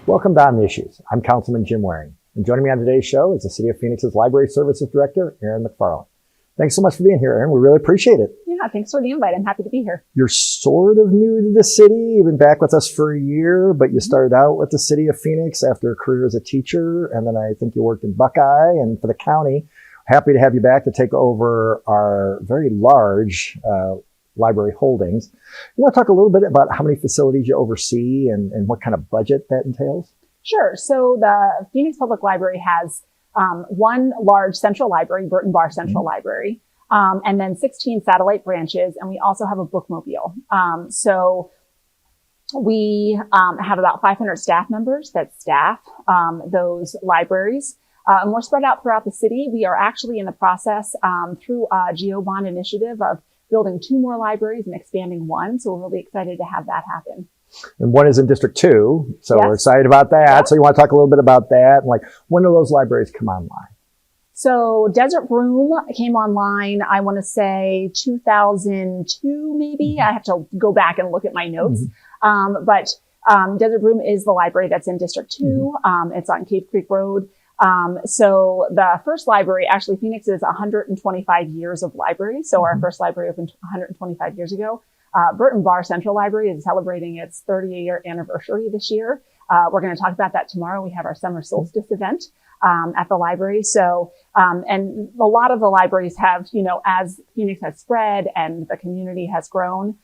Welcome to On the Issues. I'm Councilman Jim Waring, and joining me on today's show is the City of Phoenix's Library Services Director, Erin MacFarlane. Thanks so much for being here, Erin. We really appreciate it. Yeah, thanks for the invite. I'm happy to be here. You're sort of new to the city. You've been back with us for a year, but you started out with the City of Phoenix after a career as a teacher, and then I think you worked in Buckeye and for the county. Happy to have you back to take over our very large library holdings. You want to talk a little bit about how many facilities you oversee and what kind of budget that entails? Sure. So the Phoenix Public Library has one large central library, Burton Barr Central Library, and then 16 satellite branches, and we also have a bookmobile. So we have about 500 staff members that staff those libraries. And we're spread out throughout the city. We are actually in the process through a GEO bond initiative of building 2 more libraries and expanding 1. So we're really excited to have that happen. And one is in District 2, so Yes. we're excited about that. Yep. So you want to talk a little bit about that? And like, when do those libraries come online? So Desert Room came online, I want to say 2002, maybe. I have to go back and look at my notes. But Desert Room is the library that's in District 2. It's on Cave Creek Road. So the first library, actually Phoenix is 125 years of library. So our first library opened 125 years ago. Burton Barr Central Library is celebrating its 30-year anniversary this year. We're going to talk about that tomorrow. We have our summer solstice event at the library. So, and a lot of the libraries have, you know, as Phoenix has spread and the community has grown,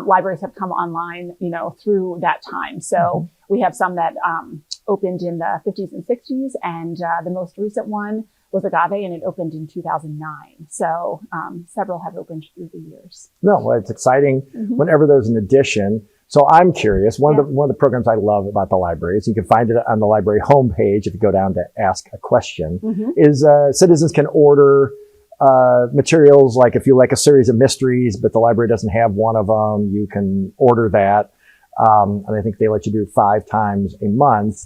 libraries have come online, you know, through that time. So we have some that opened in the 50s and 60s, and the most recent one was Agave, and it opened in 2009. So several have opened through the years. No, well, it's exciting whenever there's an addition. So I'm curious, one of the programs I love about the library is you can find it on the library homepage if you go down to ask a question, is citizens can order materials, like if you like a series of mysteries, but the library doesn't have one of them, you can order that. And I think they let you do 5 times a month,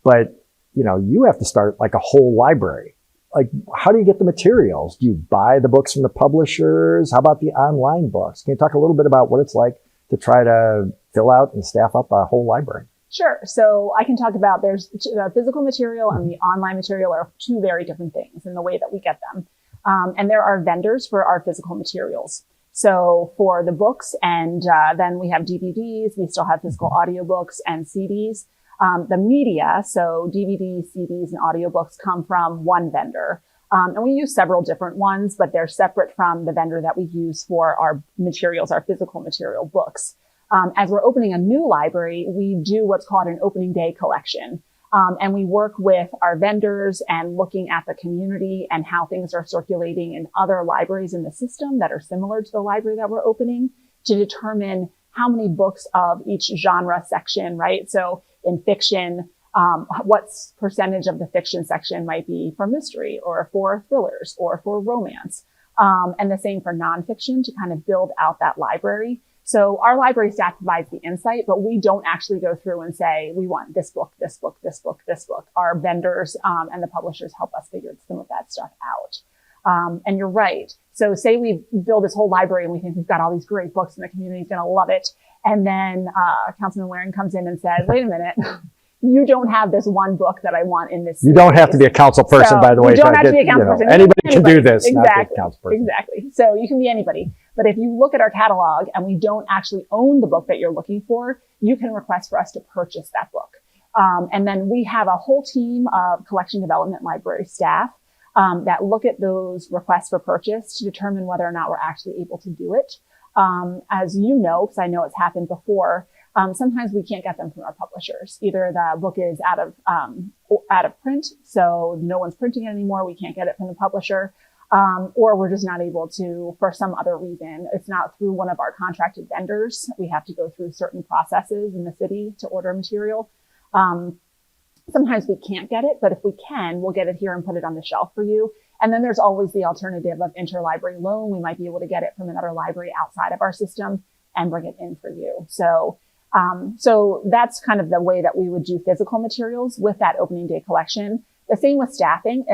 but you know, you have to start like a whole library. Like, how do you get the materials? Do you buy the books from the publishers? How about the online books? Can you talk a little bit about what it's like to try to fill out and staff up a whole library? Sure. So I can talk about there's the physical material and the online material are 2 very different things in the way that we get them. And there are vendors for our physical materials. So for the books and then we have DVDs, we still have physical audiobooks and CDs. The media, so DVDs, CDs, and audiobooks come from one vendor. And we use several different ones, but they're separate from the vendor that we use for our materials, our physical material books. As we're opening a new library, we do what's called an opening day collection. And we work with our vendors and looking at the community and how things are circulating in other libraries in the system that are similar to the library that we're opening to determine how many books of each genre section, right? So in fiction, what percentage of the fiction section might be for mystery or for thrillers or for romance. And the same for nonfiction to kind of build out that library. So our library staff provides the insight, but we don't actually go through and say, we want this book, this book, this book, this book. Our vendors and the publishers help us figure some of that stuff out. And you're right. So say we build this whole library and we think we've got all these great books and the community's going to love it. And then Councilman Waring comes in and says, wait a minute, you don't have this one book that I want in this series. You don't have to be a council person, by the way. You don't have to be a council person. Anybody can do this, exactly, not just a council person. Exactly. So you can be anybody. But if you look at our catalog and we don't actually own the book that you're looking for, you can request for us to purchase that book. And then we have a whole team of collection development library staff that look at those requests for purchase to determine whether or not we're actually able to do it. As you know, because I know it's happened before, sometimes we can't get them from our publishers. Either the book is out of print, so no one's printing it anymore. We can't get it from the publisher. Or we're just not able to, for some other reason. It's not through one of our contracted vendors. We have to go through certain processes in the city to order material. Sometimes we can't get it, but if we can, we'll get it here and put it on the shelf for you. And then there's always the alternative of interlibrary loan. We might be able to get it from another library outside of our system and bring it in for you. So that's kind of the way that we would do physical materials with that opening day collection. The same with staffing.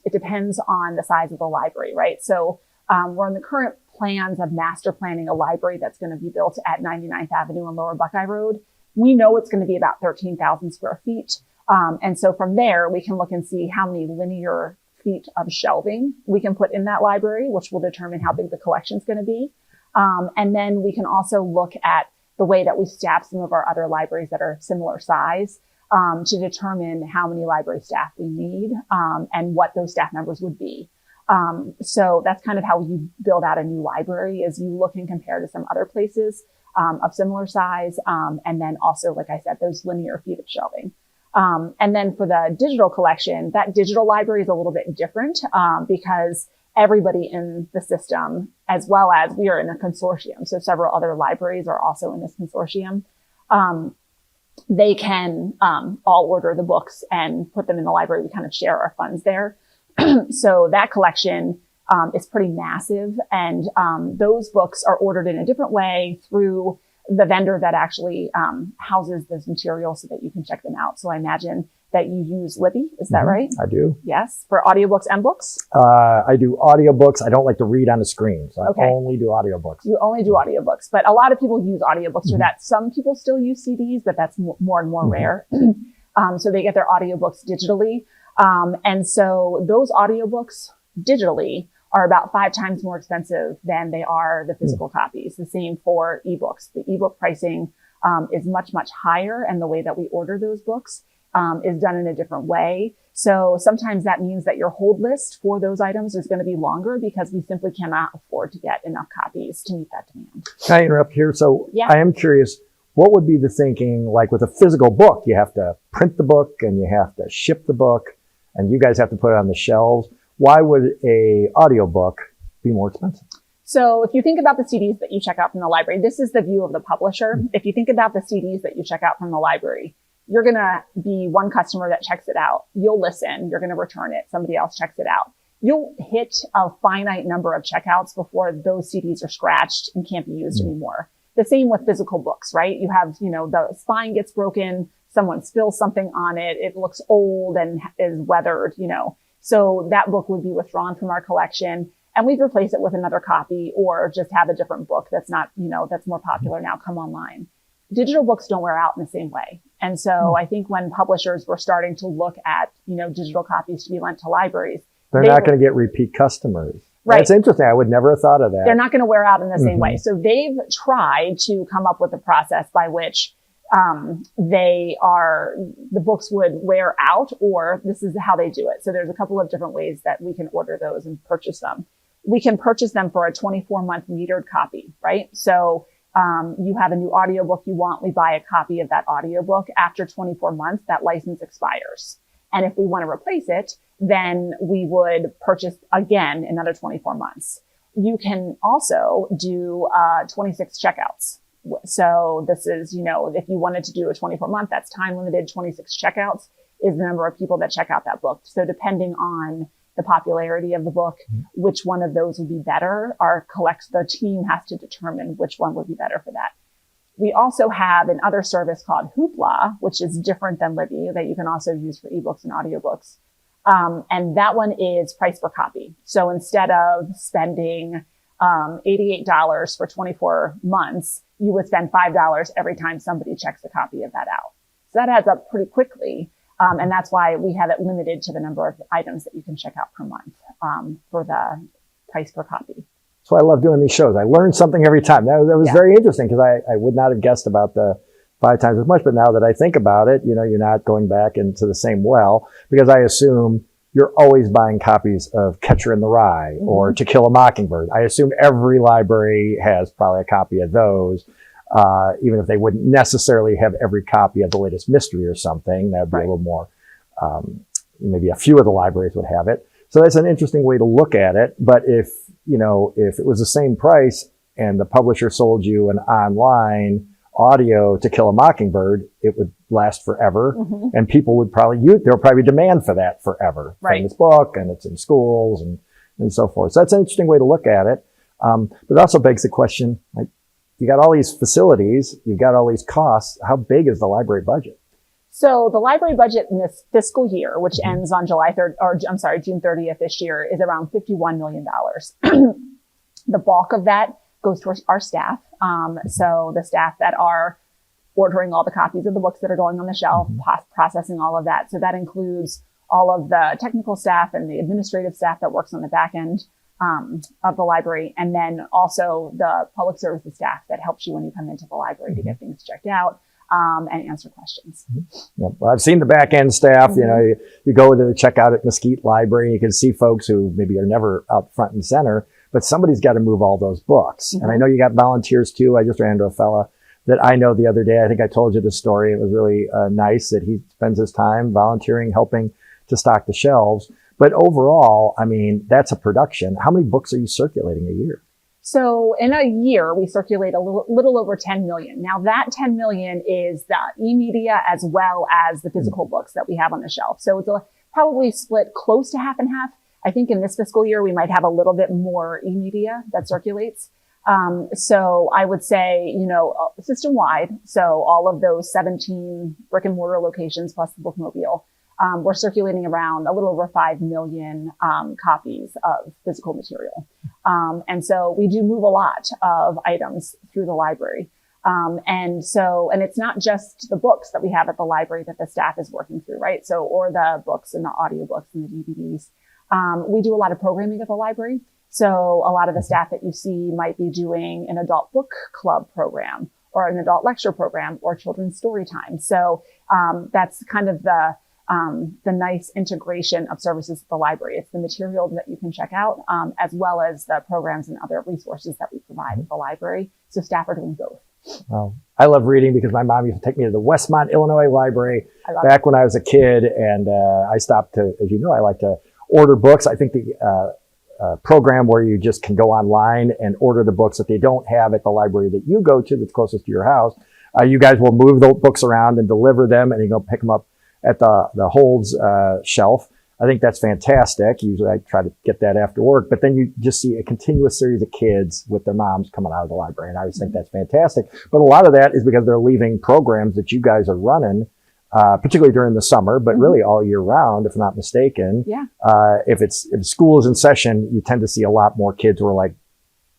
It depends on the size of the library, right? So we're in the current plans of master planning a library that's going to be built at 99th Avenue and Lower Buckeye Road. We know it's going to be about 13,000 square feet. And so from there, we can look and see how many linear feet of shelving we can put in that library, which will determine how big the collection is going to be. And then we can also look at the way that we staff some of our other libraries that are similar size, to determine how many library staff we need, and what those staff members would be. So that's kind of how you build out a new library, is you look and compare to some other places, of similar size. And then also, like I said, those linear feet of shelving. And then for the digital collection, that digital library is a little bit different, because everybody in the system, as well as we are in a consortium. So several other libraries are also in this consortium. They can, all order the books and put them in the library. We kind of share our funds there. So that collection, is pretty massive. And, those books are ordered in a different way through the vendor that actually, houses those materials so that you can check them out. So I imagine that you use Libby. Is that right? I do. Yes. For audiobooks and books? I do audiobooks. I don't like to read on the screen, so I only do audiobooks. You only do audiobooks, but a lot of people use audiobooks for that. Some people still use CDs, but that's more and more rare. So they get their audiobooks digitally. And so those audiobooks digitally are about 5 times more expensive than they are the physical copies. The same for ebooks. The ebook pricing, is much, much higher. And the way that we order those books, is done in a different way. So sometimes that means that your hold list for those items is going to be longer because we simply cannot afford to get enough copies to meet that demand. Can I interrupt here? So Yeah. I am curious, what would be the thinking, like with a physical book, you have to print the book and you have to ship the book and you guys have to put it on the shelves. Why would a audiobook be more expensive? So if you think about the CDs that you check out from the library, this is the view of the publisher. If you think about the CDs that you check out from the library, you're going to be one customer that checks it out. You'll listen. You're going to return it. Somebody else checks it out. You'll hit a finite number of checkouts before those CDs are scratched and can't be used anymore. The same with physical books, right? You have, the spine gets broken. Someone spills something on it. It looks old and is weathered, So that book would be withdrawn from our collection and we'd replace it with another copy or just have a different book that's not, that's more popular now come online. Digital books don't wear out in the same way. And so I think when publishers were starting to look at, digital copies to be lent to libraries, they're not going to get repeat customers. Right. That's interesting. I would never have thought of that. They're not going to wear out in the same way. So they've tried to come up with a process by which, the books would wear out, or this is how they do it. So there's a couple of different ways that we can order those and purchase them. We can purchase them for a 24-month metered copy, right? So you have a new audiobook you want, we buy a copy of that audiobook. After 24 months, that license expires. And if we want to replace it, then we would purchase again another 24 months. You can also do 26 checkouts. So this is, if you wanted to do a 24-month, that's time limited. 26 checkouts is the number of people that check out that book. So depending on the popularity of the book, which one of those would be better, the team has to determine which one would be better for that. We also have another service called Hoopla, which is different than Libby, that you can also use for ebooks and audiobooks. And that one is price per copy. So instead of spending $88 for 24 months, you would spend $5 every time somebody checks a copy of that out. So that adds up pretty quickly. And that's why we have it limited to the number of items that you can check out per month, for the price per copy. So I love doing these shows. I learn something every time. That was very interesting because I would not have guessed about the 5 times as much. But now that I think about it, you're not going back into the same well, because I assume you're always buying copies of Catcher in the Rye or To Kill a Mockingbird. I assume every library has probably a copy of those. Even if they wouldn't necessarily have every copy of the latest mystery or something, that would be a little more, maybe a few of the libraries would have it. So that's an interesting way to look at it. But if it was the same price and the publisher sold you an online audio To Kill a Mockingbird, it would last forever. And people would there'll probably be demand for that forever. Right. From this book, and it's in schools and so forth. So that's an interesting way to look at it. But it also begs the question, like, you got all these facilities, you've got all these costs. How big is the library budget? So the library budget in this fiscal year, which ends on June 30th this year, is around $51 million. The bulk of that goes towards our staff. So the staff that are ordering all the copies of the books that are going on the shelf, processing all of that. So that includes all of the technical staff and the administrative staff that works on the back end of the library, and then also the public services staff that helps you when you come into the library to get things checked out and answer questions. Yep. Well, I've seen the back end staff. You know, you go to the checkout at Mesquite Library, and you can see folks who maybe are never out front and center, but somebody's got to move all those books. And I know you got volunteers too. I just ran into a fella that I know the other day. I think I told you the story. It was really nice that he spends his time volunteering, helping to stock the shelves. But overall, I mean, that's a production. How many books are you circulating a year? So in a year, we circulate a little over 10 million. Now that 10 million is the e-media as well as the physical books that we have on the shelf. So it's probably split close to half and half. I think in this fiscal year, we might have a little bit more e-media that circulates. So I would say, you know, system-wide, so all of those 17 brick and mortar locations plus the bookmobile, we're circulating around a little over 5 million copies of physical material. And so we do move a lot of items through the library. And it's not just the books that we have at the library that the staff is working through, right? So, or the books and the audiobooks and the DVDs. We do a lot of programming at the library. So a lot of the staff that you see might be doing an adult book club program or an adult lecture program or children's story time. So, that's kind of the nice integration of services at the library. It's the material that you can check out, as well as the programs and other resources that we provide at the library. So staff are doing both. Well, I love reading because my mom used to take me to the Westmont, Illinois library back when I was a kid. And I stopped to, as you know, I like to order books. I think the program where you just can go online and order the books that they don't have at the library that you go to that's closest to your house. You guys will move the books around and deliver them, and you go pick them up at the holds shelf. I think that's fantastic. Usually I try to get that after work, but then you just see a continuous series of kids with their moms coming out of the library. And I always think that's fantastic. But a lot of that is because they're leaving programs that you guys are running, particularly during the summer, but really all year round, if I'm not mistaken. Yeah. If school is in session, you tend to see a lot more kids who are like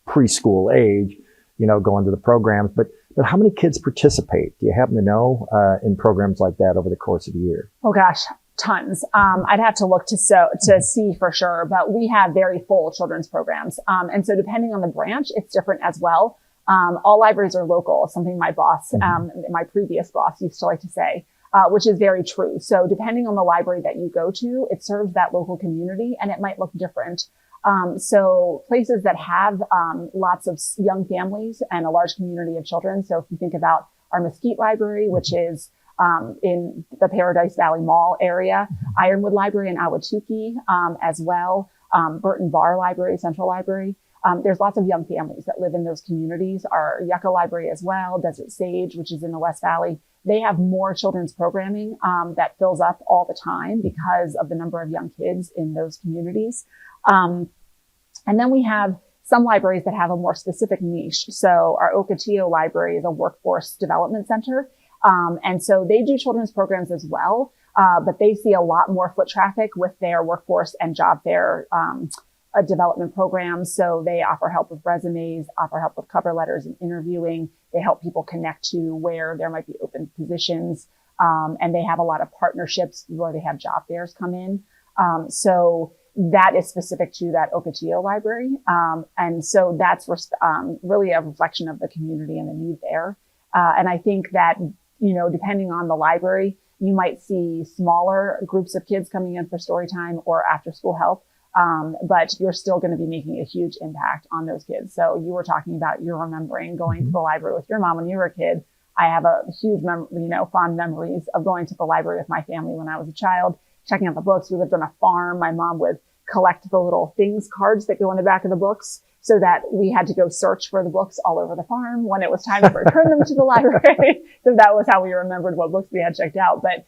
preschool age, you know, going to the programs. But how many kids participate? Do you happen to know in programs like that over the course of the year? Oh gosh, tons. I'd have to look to see for sure, but we have very full children's programs. And so depending on the branch, it's different as well. All libraries are local, something my boss, my previous boss used to like to say, which is very true. So depending on the library that you go to, it serves that local community and it might look different. So places that have lots of young families and a large community of children. So if you think about our Mesquite Library, which is in the Paradise Valley Mall area, Ironwood Library in Ahwatukee as well, Burton Bar Library, Central Library. There's lots of young families that live in those communities. Our Yucca Library as well, Desert Sage, which is in the West Valley. They have more children's programming that fills up all the time because of the number of young kids in those communities. And then we have some libraries that have a more specific niche. So our Ocotillo Library is a workforce development center. And so they do children's programs as well. But they see a lot more foot traffic with their workforce and job fair, development programs. So they offer help with resumes, offer help with cover letters and interviewing. They help people connect to where there might be open positions. And they have a lot of partnerships where they have job fairs come in. So that is specific to that Ocotillo Library. And so that's really a reflection of the community and the need there. And I think that, you know, depending on the library, you might see smaller groups of kids coming in for story time or after school help. But you're still going to be making a huge impact on those kids. So you were talking about you're remembering going to the library with your mom when you were a kid. I have a huge, fond memories of going to the library with my family when I was a child, checking out the books. We lived on a farm. My mom would collect the little things, cards that go in the back of the books so that we had to go search for the books all over the farm when it was time to return them to the library. So that was how we remembered what books we had checked out. But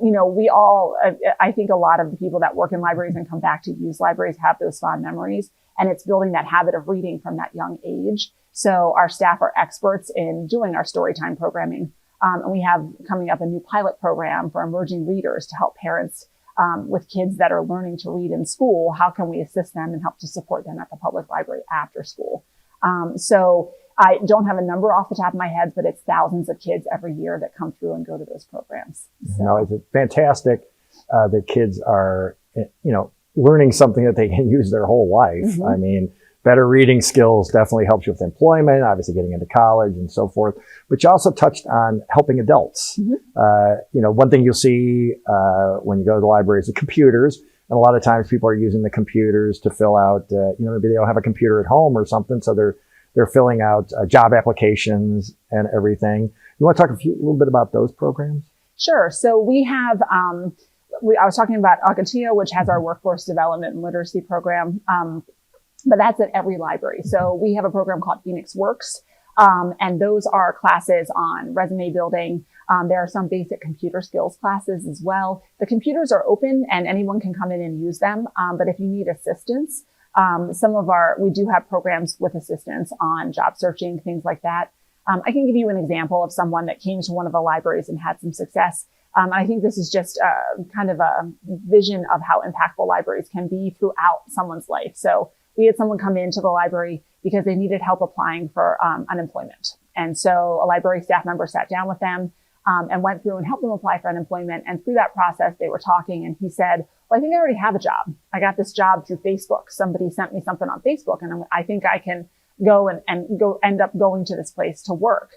we all, I think a lot of the people that work in libraries and come back to use libraries have those fond memories, and it's building that habit of reading from that young age. So our staff are experts in doing our storytime programming. And we have coming up a new pilot program for emerging readers to help parents with kids that are learning to read in school. How can we assist them and help to support them at the public library after school? So I don't have a number off the top of my head, but it's thousands of kids every year that come through and go to those programs. So. No, it's fantastic that kids are, learning something that they can use their whole life. Mm-hmm. I mean, better reading skills definitely helps you with employment, obviously getting into college and so forth. But you also touched on helping adults. Mm-hmm. One thing you'll see when you go to the library is the computers. And a lot of times people are using the computers to fill out, maybe they don't have a computer at home or something. So they're filling out job applications and everything. You want to talk a little bit about those programs? Sure. So we have, I was talking about Ocotillo, which has our workforce development and literacy program. But that's at every library. So we have a program called Phoenix Works. And those are classes on resume building. There are some basic computer skills classes as well. The computers are open and anyone can come in and use them. But if you need assistance, we do have programs with assistance on job searching, things like that. I can give you an example of someone that came to one of the libraries and had some success. I think this is just kind of a vision of how impactful libraries can be throughout someone's life. So we had someone come into the library because they needed help applying for unemployment. And so a library staff member sat down with them and went through and helped them apply for unemployment. And through that process, they were talking and he said, well, I think I already have a job. I got this job through Facebook. Somebody sent me something on Facebook and I think I can go and end up going to this place to work.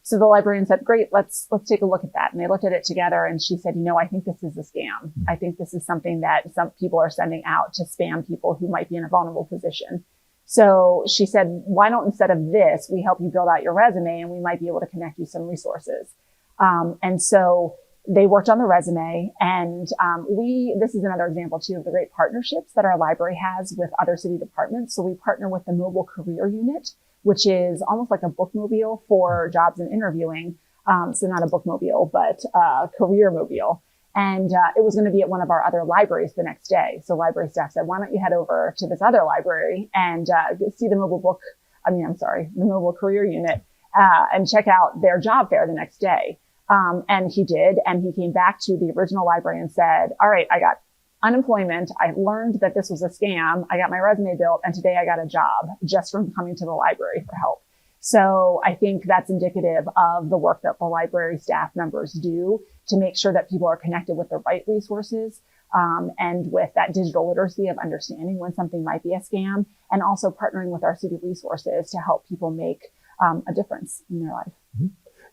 So the librarian said, great, let's take a look at that. And they looked at it together and she said, I think this is a scam. I think this is something that some people are sending out to spam people who might be in a vulnerable position. So she said, why don't instead of this, we help you build out your resume and we might be able to connect you some resources. And so they worked on the resume and this is another example too of the great partnerships that our library has with other city departments. So we partner with the Mobile Career Unit, which is almost like a bookmobile for jobs and interviewing. So not a bookmobile, but a career mobile. And it was going to be at one of our other libraries the next day. So library staff said, why don't you head over to this other library and see the Mobile Career Unit and check out their job fair the next day. And he did. And he came back to the original library and said, all right, I got unemployment. I learned that this was a scam. I got my resume built and today I got a job just from coming to the library for help. So I think that's indicative of the work that the library staff members do to make sure that people are connected with the right resources, and with that digital literacy of understanding when something might be a scam and also partnering with our city resources to help people make a difference in their life. Mm-hmm.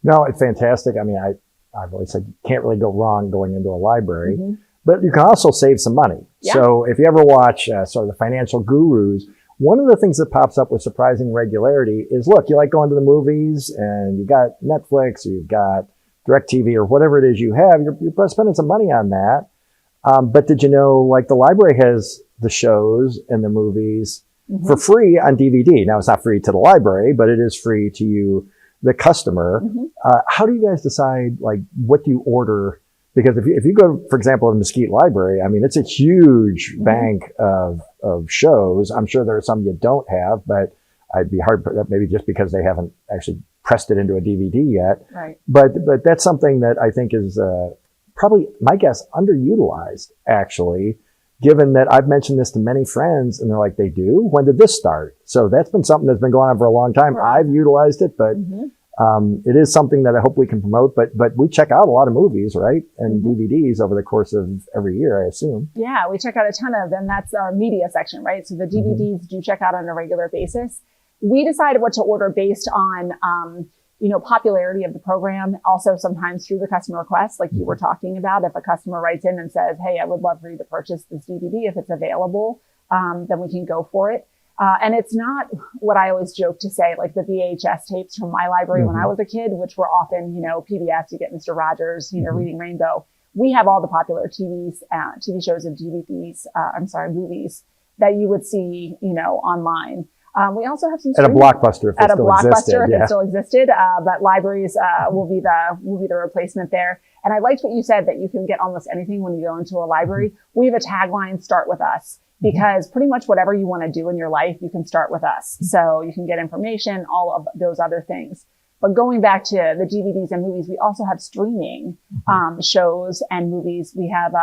No, it's fantastic. I mean, I've always said you can't really go wrong going into a library. Mm-hmm. But you can also save some money. Yeah. So if you ever watch sort of the financial gurus, one of the things that pops up with surprising regularity is, look, you like going to the movies and you got Netflix or you've got DirecTV or whatever it is you have, you're spending some money on that. But did you know, like the library has the shows and the movies mm-hmm. for free on DVD. Now it's not free to the library, but it is free to you, the customer. Mm-hmm. How do you guys decide, like, what do you order? Because if you go, for example, to the Mesquite Library, I mean, it's a huge mm-hmm. bank of shows. I'm sure there are some you don't have, but I'd be hard, maybe just because they haven't actually pressed it into a DVD yet. Right. But that's something that I think is probably, my guess, underutilized, actually, given that I've mentioned this to many friends and they're like, they do? When did this start? So that's been something that's been going on for a long time. Right. I've utilized it, but mm-hmm. It is something that I hope we can promote, but we check out a lot of movies, right? And mm-hmm. DVDs over the course of every year, I assume. Yeah, we check out a ton of them. That's our media section, right? So the DVDs mm-hmm. do check out on a regular basis. We decided what to order based on, popularity of the program. Also sometimes through the customer requests, like you were talking about. If a customer writes in and says, hey, I would love for you to purchase this DVD if it's available, then we can go for it. And it's not what I always joke to say, like the VHS tapes from my library mm-hmm. when I was a kid, which were often, PBS, you get Mr. Rogers, mm-hmm. Reading Rainbow. We have all the popular TV shows and movies that you would see, online. We also have some at a Blockbuster if it still existed. But libraries will be the replacement there. And I liked what you said that you can get almost anything when you go into a library. Mm-hmm. We have a tagline, "Start with us." Because pretty much whatever you want to do in your life, you can start with us. So you can get information, all of those other things. But going back to the DVDs and movies, we also have streaming shows and movies. We have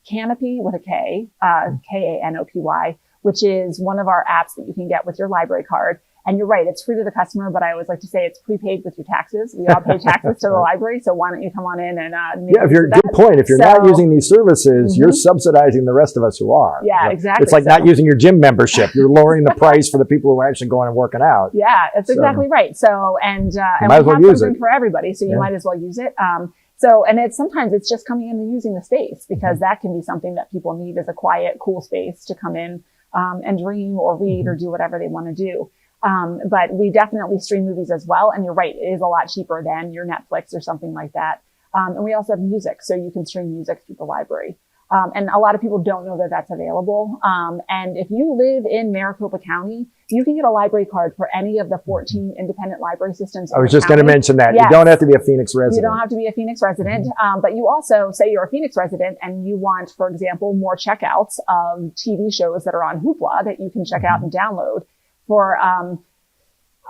Kanopy with a K, Kanopy, which is one of our apps that you can get with your library card. And you're right, it's free to the customer, but I always like to say it's prepaid with your taxes. We all pay taxes to the library, so why don't you come on in and make if you're good point. If you're not using these services, you're subsidizing the rest of us who are. Yeah, exactly. It's like not using your gym membership. You're lowering the price for the people who are actually going and working out. Yeah, that's exactly right. So, and we might as well have use something it for everybody, so you might as well use it. And sometimes it's just coming in and using the space, because that can be something that people need as a quiet, cool space to come in and dream or read or do whatever they want to do. But we definitely stream movies as well. And you're right, it is a lot cheaper than your Netflix or something like that. And we also have music, so you can stream music through the library. And a lot of people don't know that that's available. And if you live in Maricopa County, you can get a library card for any of the 14 independent library systems. I was just going to mention that. Yes. You don't have to be a Phoenix resident. You don't have to be a Phoenix resident. But you also, say you're a Phoenix resident and you want, for example, more checkouts of TV shows that are on Hoopla that you can check out and download. For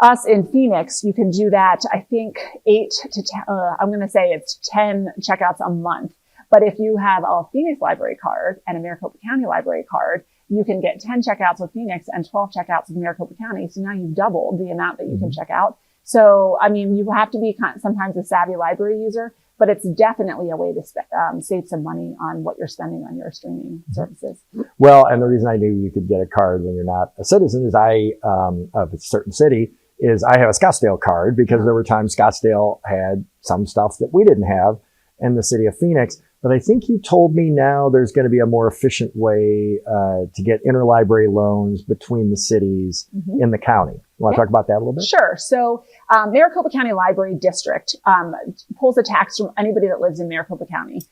us in Phoenix, you can do that, I think, 8 to 10, I'm going to say it's 10 checkouts a month. But if you have a Phoenix library card and a Maricopa County library card, you can get 10 checkouts with Phoenix and 12 checkouts with Maricopa County. So now you've doubled the amount that you can check out. So, I mean, you have to be sometimes a savvy library user, but it's definitely a way to save some money on what you're spending on your streaming services. Well, and the reason I knew you could get a card when you're not a citizen is of a certain city, is I have a Scottsdale card, because there were times Scottsdale had some stuff that we didn't have in the city of Phoenix. But I think you told me now there's going to be a more efficient way to get interlibrary loans between the cities in the county. You want to talk about that a little bit? Sure. So Maricopa County Library District pulls a tax from anybody that lives in Maricopa County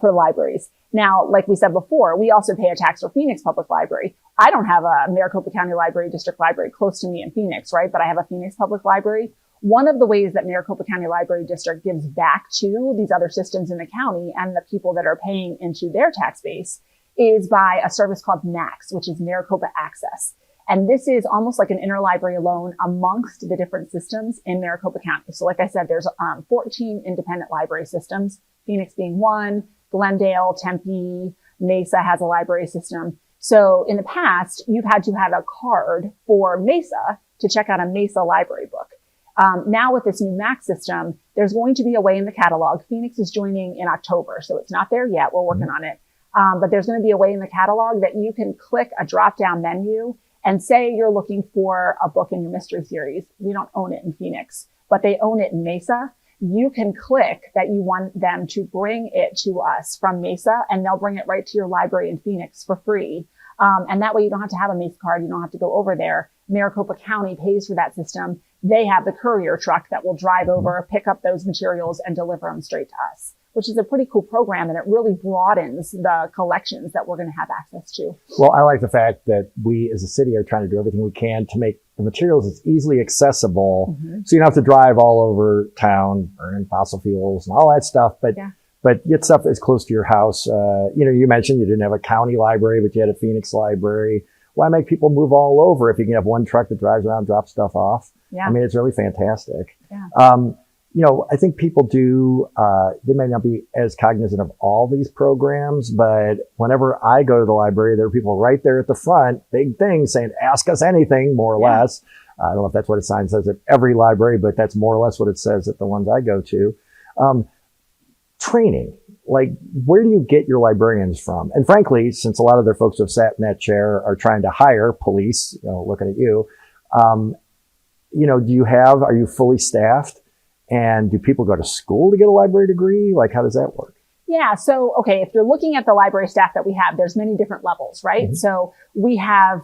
for libraries. Now, like we said before, we also pay a tax for Phoenix Public Library. I don't have a Maricopa County Library District library close to me in Phoenix, right? But I have a Phoenix Public Library. One of the ways that Maricopa County Library District gives back to these other systems in the county and the people that are paying into their tax base is by a service called MAX, which is Maricopa Access. And this is almost like an interlibrary loan amongst the different systems in Maricopa County. So like I said, there's 14 independent library systems, Phoenix being one, Glendale, Tempe, Mesa has a library system. So in the past, you've had to have a card for Mesa to check out a Mesa library book. Now with this new MAX system, there's going to be a way in the catalog. Phoenix is joining in October, so it's not there yet. We're working on it. But there's going to be a way in the catalog that you can click a drop-down menu and say you're looking for a book in your mystery series. We don't own it in Phoenix, but they own it in Mesa. You can click that you want them to bring it to us from Mesa, and they'll bring it right to your library in Phoenix for free. And that way you don't have to have a Mesa card. You don't have to go over there. Maricopa County pays for that system. They have the courier truck that will drive over, pick up those materials, and deliver them straight to us, which is a pretty cool program. And it really broadens the collections that we're going to have access to. Well, I like the fact that we as a city are trying to do everything we can to make the materials as easily accessible. So you don't have to drive all over town, burning fossil fuels and all that stuff, but get stuff as close to your house. You mentioned you didn't have a county library, but you had a Phoenix library. Why make people move all over if you can have one truck that drives around, drops stuff off? I mean, it's really fantastic. I think people they may not be as cognizant of all these programs, but whenever I go to the library, there are people right there at the front, big things saying, ask us anything, more or less. I don't know if that's what a sign says at every library, but that's more or less what it says at the ones I go to. Training. Like, where do you get your librarians from? And frankly, since a lot of their folks who have sat in that chair are trying to hire police, looking at you, are you fully staffed? And do people go to school to get a library degree? Like, how does that work? Yeah. So, okay, if you're looking at the library staff that we have, there's many different levels, right? So we have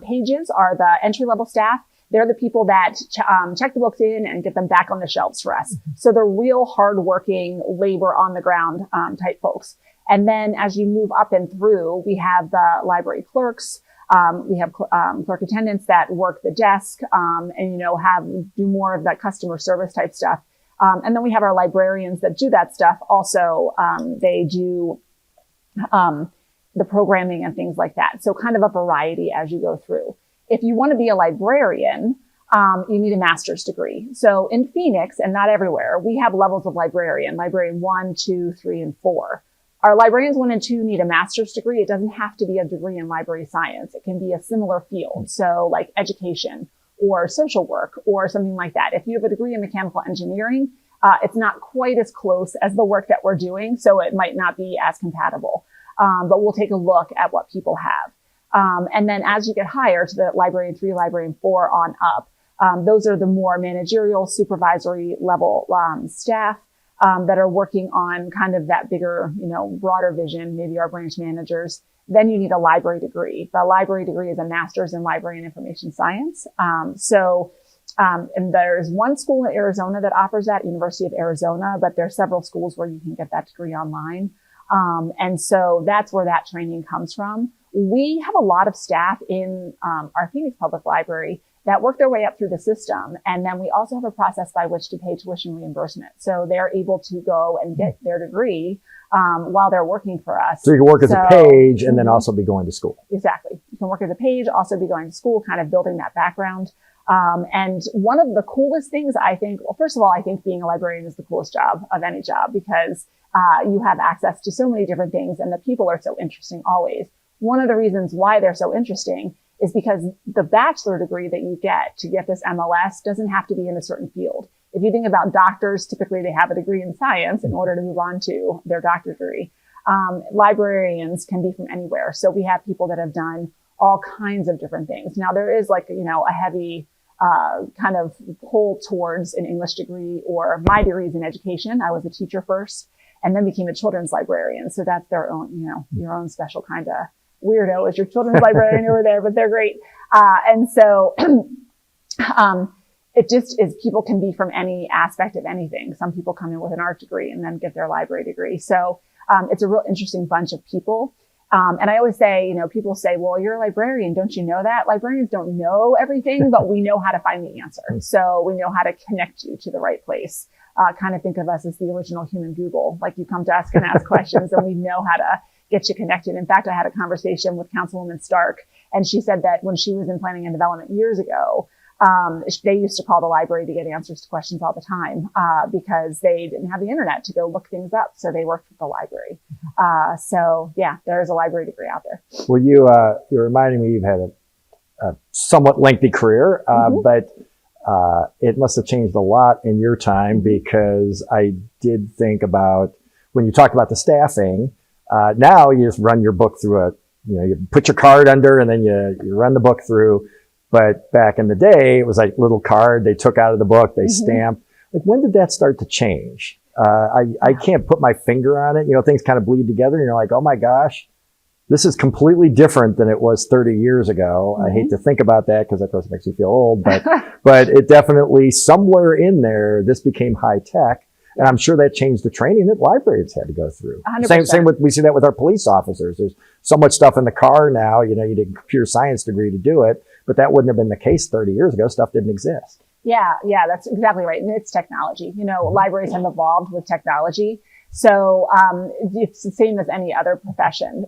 pages are the entry-level staff. They're the people that check the books in and get them back on the shelves for us. So they're real hardworking, labor on the ground type folks. And then as you move up and through, we have the library clerks. We have clerk attendants that work the desk and do more of that customer service type stuff. And then we have our librarians that do that stuff. Also, they do the programming and things like that. So kind of a variety as you go through. If you want to be a librarian, you need a master's degree. So in Phoenix, and not everywhere, we have levels of librarian 1, 2, 3, and 4. Our librarians 1 and 2 need a master's degree. It doesn't have to be a degree in library science. It can be a similar field. So like education or social work or something like that. If you have a degree in mechanical engineering, it's not quite as close as the work that we're doing, so it might not be as compatible. But we'll take a look at what people have. And then as you get higher to the librarian 3, librarian 4 on up, those are the more managerial, supervisory level staff that are working on kind of that bigger, broader vision, maybe our branch managers. Then you need a library degree. The library degree is a master's in library and information science. And there's one school in Arizona that offers that, University of Arizona, but there are several schools where you can get that degree online. And so that's where that training comes from. We have a lot of staff in our Phoenix Public Library that work their way up through the system. And then we also have a process by which to pay tuition reimbursement. So they're able to go and get their degree while they're working for us. So you can work as a page and then also be going to school. Exactly. You can work as a page, also be going to school, kind of building that background. And one of the coolest things I think, well, first of all, I think being a librarian is the coolest job of any job because you have access to so many different things and the people are so interesting always. One of the reasons why they're so interesting is because the bachelor degree that you get to get this MLS doesn't have to be in a certain field. If you think about doctors, typically they have a degree in science in order to move on to their doctorate degree. Librarians can be from anywhere. So we have people that have done all kinds of different things. Now there is like, a heavy kind of pull towards an English degree, or my degree is in education. I was a teacher first and then became a children's librarian. So that's their own, your own special kind of weirdo as your children's librarian over there, but they're great. And so it just is, people can be from any aspect of anything. Some people come in with an art degree and then get their library degree. So it's a real interesting bunch of people. And I always say, people say, well, you're a librarian. Don't you know that? Librarians don't know everything, but we know how to find the answer. So we know how to connect you to the right place. Kind of think of us as the original human Google. Like you come to us and ask questions and we know how to get you connected. In fact, I had a conversation with Councilwoman Stark, and she said that when she was in planning and development years ago, they used to call the library to get answers to questions all the time, because they didn't have the internet to go look things up. So they worked with the library. So yeah, there is a library degree out there. Well, you're reminding me you've had a somewhat lengthy career, but it must have changed a lot in your time, because I did think about when you talked about the staffing, now you just run your book through you put your card under and then you run the book through. But back in the day, it was like little card they took out of the book, they stamped. Like, when did that start to change? I can't put my finger on it. Things kind of bleed together and you're like, oh my gosh, this is completely different than it was 30 years ago. I hate to think about that because of course it makes you feel old, but it definitely somewhere in there, this became high tech. And I'm sure that changed the training that librarians had to go through. 100%. Same with, we see that with our police officers. There's so much stuff in the car now, you need a computer science degree to do it, but that wouldn't have been the case 30 years ago. Stuff didn't exist. Yeah, that's exactly right. And it's technology. Libraries have evolved with technology. So, it's the same as any other profession.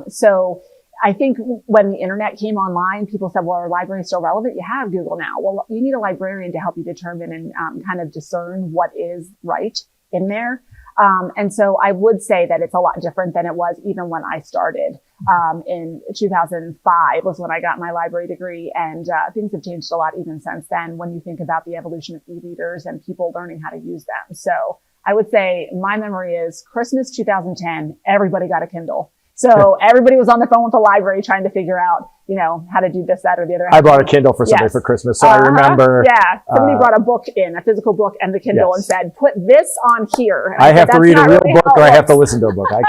So I think when the internet came online, people said, well, are libraries still relevant? You have Google now. Well, you need a librarian to help you determine and kind of discern what is right in there. And so I would say that it's a lot different than it was even when I started. In 2005 was when I got my library degree, and things have changed a lot even since then when you think about the evolution of e-readers and people learning how to use them. So I would say my memory is Christmas 2010, everybody got a Kindle. So everybody was on the phone with the library trying to figure out, how to do this, that, or the other. I bought a Kindle for somebody for Christmas. So I remember. Yeah. Somebody brought a book a physical book and the Kindle and said, put this on here. And I have to read a real book or I have to listen to a book. I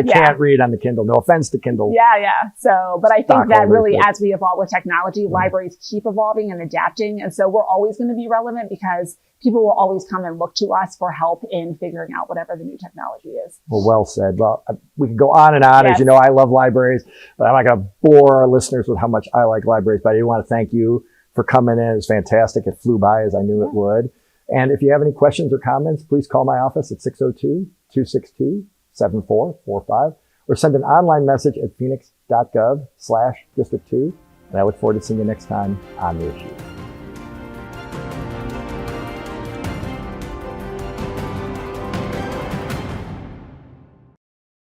can't read on the Kindle. No offense to Kindle. Yeah. So, but I think that really, as we evolve with technology, libraries keep evolving and adapting. And so we're always going to be relevant because people will always come and look to us for help in figuring out whatever the new technology is. Well said. Well, we could go on and on. As you know, I love libraries, but I'm not going to bore our listeners with how much I like libraries. But I do want to thank you for coming in. It's fantastic. It flew by as I knew it would. And if you have any questions or comments, please call my office at 602-262-7445 or send an online message at Phoenix.gov/District 2. And I look forward to seeing you next time on The Issue.